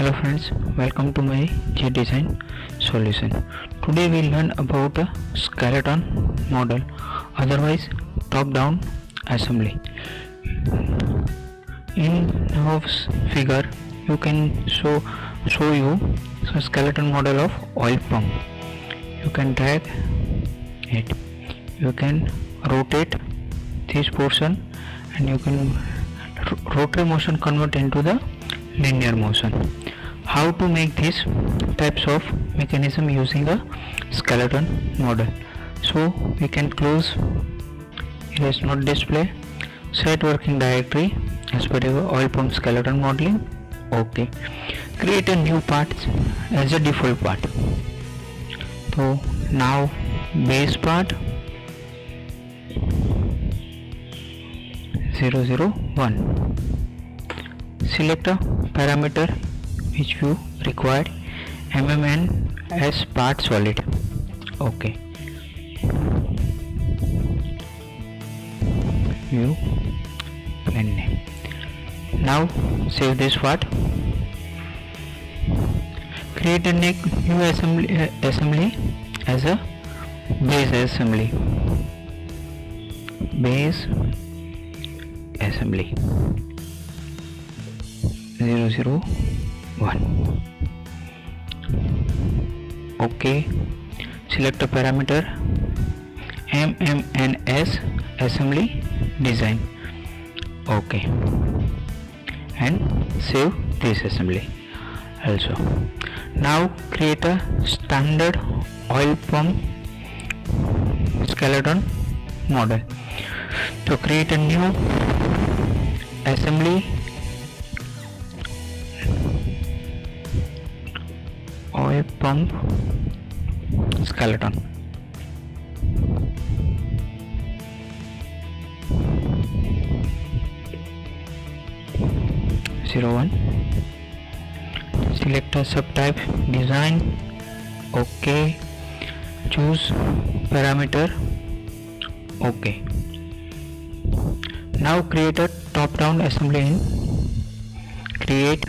Hello friends, welcome to my G Design solution. Today we learn about a skeleton model, otherwise top-down assembly. In this figure, you can show you a skeleton model of oil pump. You can drag it, you can rotate this portion, and you can rotary motion convert into the linear motion. How to make these types of mechanism using a skeleton model? So we can close erase node display, set working directory as per your oil pump skeleton modeling. Okay, create a new part as a default part. So now base part 001. Select a parameter which you required, mm as part solid. Okay, view plane name. Now save this part. Create a new assembly as a base assembly. Base assembly 001. Okay, select a parameter mmns assembly design. Okay, and save this assembly also. Now create a standard oil pump skeleton model. To create a new assembly oil pump skeleton. (01). Select a subtype design. Okay, choose parameter. Okay, now create a top-down assembly in create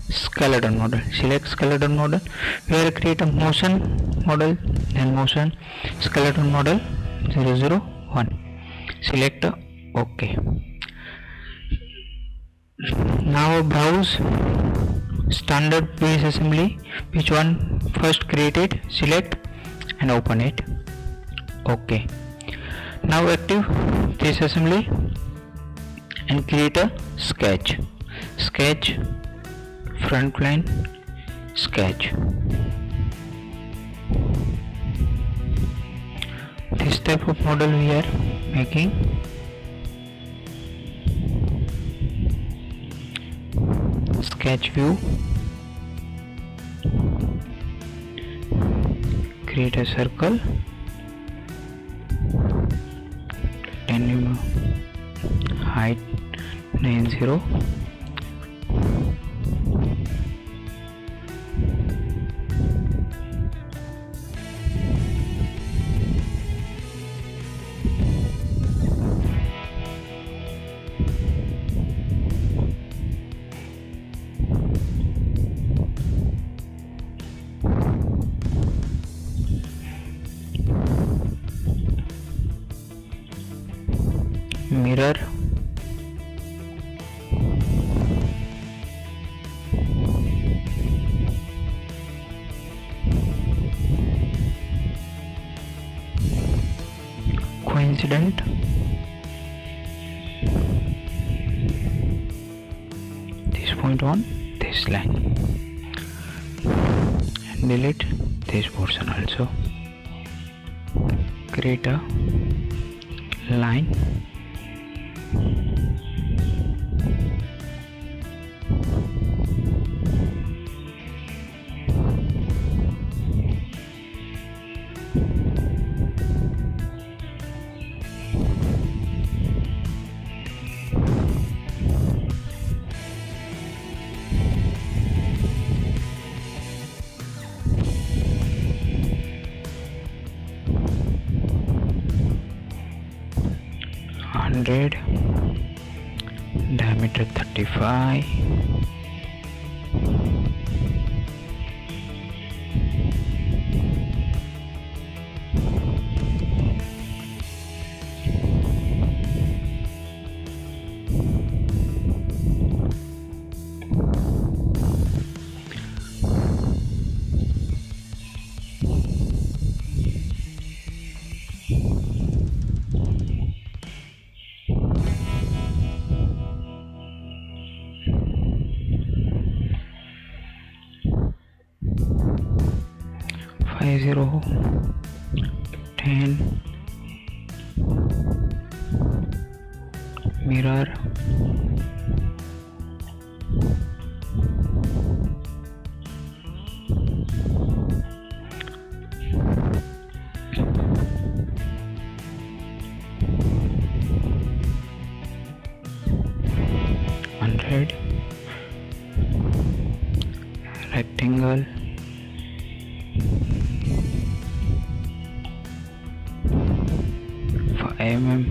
skeleton model. Select skeleton model. Here create a motion model, then motion skeleton model 001. Select OK. Now browse standard base assembly, which one first created, select and open it. OK. Now active this assembly and create a sketch. Sketch front plane sketch. This type of model we are making. Sketch view. Create a circle. 10 mm height 90. Mirror, coincident, this point on this line, and delete this portion also. Create a line. diameter 35, Five zero 10 mirror 100 rectangle 5 mm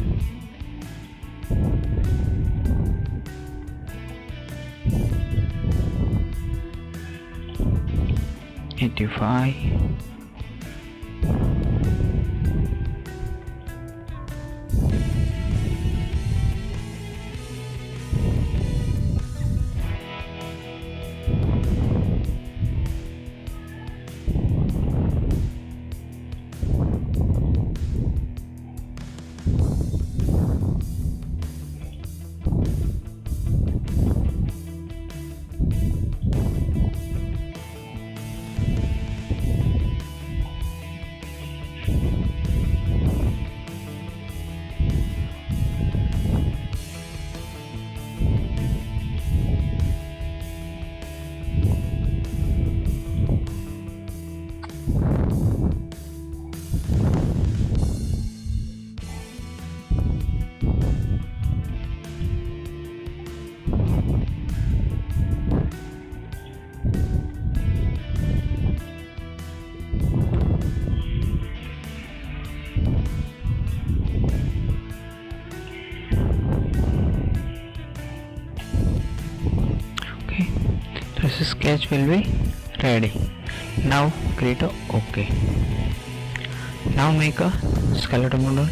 85 okay. This sketch will be ready. Now create a OK. Now make a skeleton model.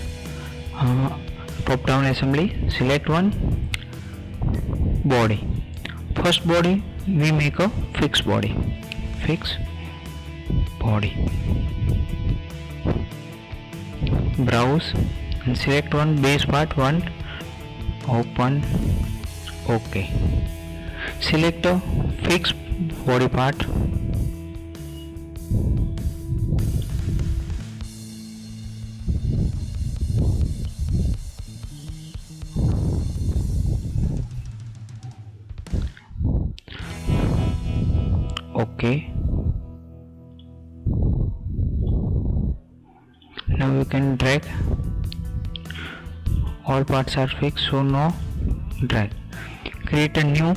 Top down assembly. Select one body. First body we make a fixed body. Fix body. Browse and select one base part. One open. OK. Select a fixed body part. OK. Now you can drag. All parts are fixed, so no drag. Create a new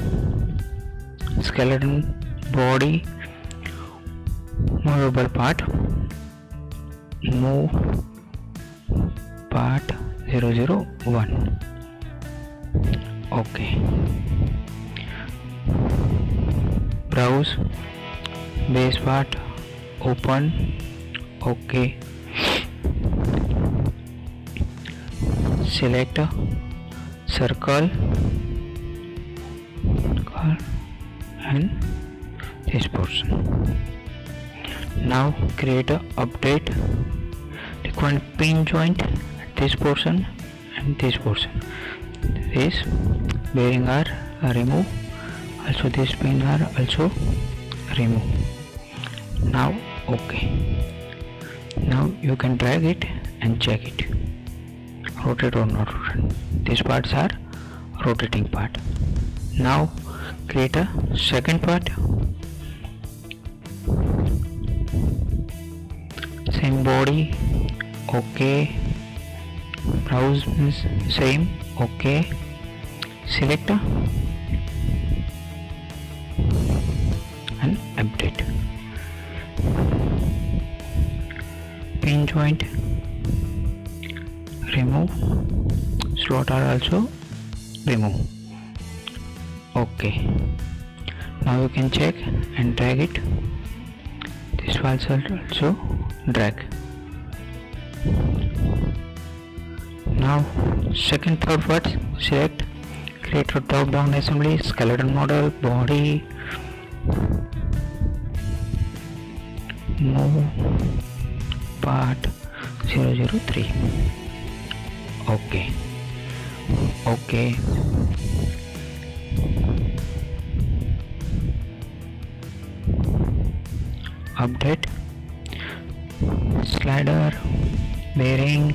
skeleton body movable part. Move part 001. OK. Browse base part. Open. OK. Select a circle and this portion. Now create a update. Take one pin joint at this portion and this portion. This bearing are remove. Also this pin are also remove. Now OK. Now you can drag it and check it. Rotate or not rotate. These parts are rotating part. Now create a second part. Same body. OK. Browse means same. OK. Select and update. Pin joint. Remove. Slot are also remove. OK. Now you can check and drag it. This was also drag. Now second third part, select, create a drop down assembly, skeleton model, body, move part 003. Okay. Update, slider, bearing,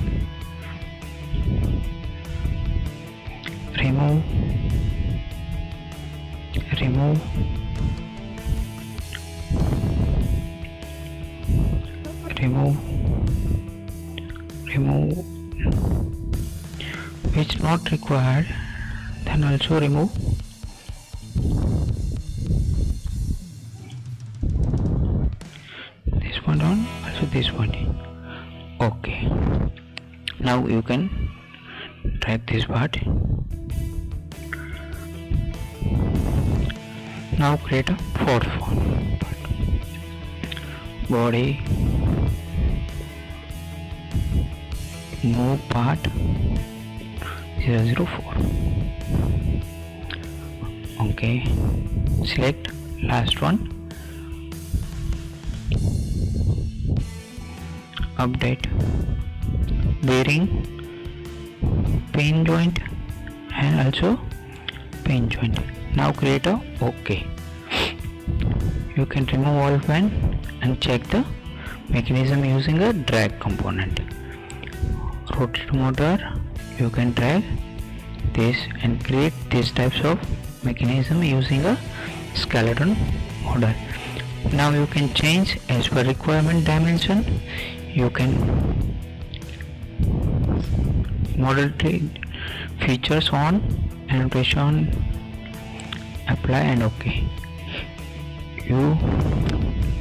remove, which not required, then also remove. This one on, also this one. Okay, now you can drag this part. Now create a fourth one part. Body, move part 004. Okay, select last one, update, bearing, pin joint and also pin joint. Now create a OK. You can remove all fan and check the mechanism using a drag component. Rotate motor, you can drag this and create these types of mechanism using a skeleton model. Now you can change as per requirement dimension. You can model features on, annotation, apply and OK. You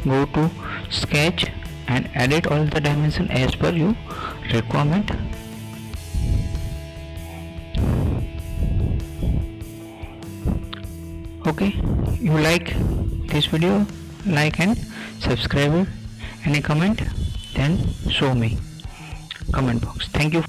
go to sketch and edit all the dimension as per your requirement. Okay, you like this video, like and subscribe. Any comment, then show me comment box. Thank you.